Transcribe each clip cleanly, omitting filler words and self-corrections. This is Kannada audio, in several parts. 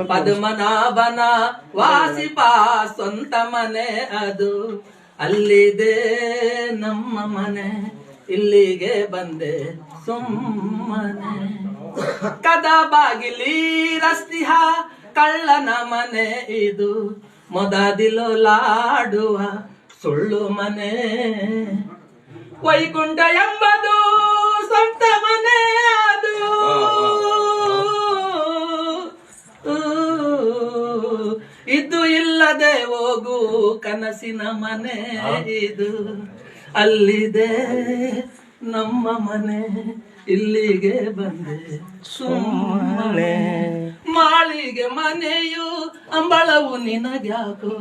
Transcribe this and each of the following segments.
ಪದ್ಮನಾಭನ ವಾಸಿಪ ಸ್ವಂತ ಮನೆ ಅದು, ಅಲ್ಲಿದೆ ನಮ್ಮ ಮನೆ, ಇಲ್ಲಿಗೆ ಬಂದೆ ಸುಮ್ಮನೆ. ಕದ ಬಾಗಿಲಿ ರಸ್ತಿಹ ಕಳ್ಳನ ಮನೆ ಇದು, ಮೊದಲಿಲಾಡುವ ಸುಳ್ಳು ಮನೆ. ವೈಕುಂಠ ಎಂಬುದು ಸ್ವಂತ ಮನೆ ಅದು, ಇದು ಇಲ್ಲದೆ ಹೋಗು ಕನಸಿನ ಮನೆ ಇದು, ಅಲ್ಲಿದೆ ನಮ್ಮ ಮನೆ, ಇಲ್ಲಿಗೆ ಬಂದೆ ಸುಮ್ಮನೆ. ಮಾಳಿಗೆ ಮನೆಯು ಅಂಬಳವು ನಿನಗ್ಯಾಕೋ,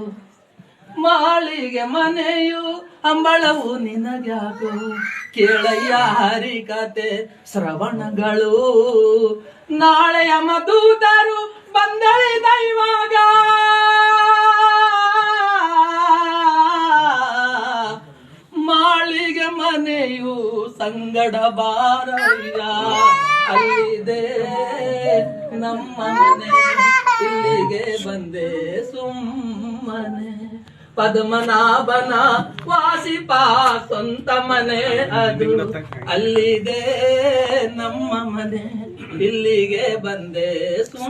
ಮಾಳಿಗೆ ಮನೆಯು ಅಂಬಳವು ನಿನಗ್ಯಾಕೋ, ಕೇಳಯ್ಯ ಹರಿಕತೆ ಶ್ರವಣಗಳು. ನಾಳೆಯ ಮಧುದರು ಬಂದಳಿದ ಇವಾಗ, ಮಾಳಿಗೆ ಮನೆಯು ಸಂಗಡ ಬಾರಯ್ಯ, ಅಲ್ಲಿದೆ ನಮ್ಮ ಮನೆ, ಇಲ್ಲಿಗೆ ಬಂದೆ ಸುಮ್ಮನೆ. ಪದ್ಮನಾಭನ ವಾಸಿಪ ಸ್ವಂತ ಮನೆ ಅದು, ಅಲ್ಲಿದೆ ನಮ್ಮ ಮನೆ, ಇಲ್ಲಿಗೆ ಬಂದೆ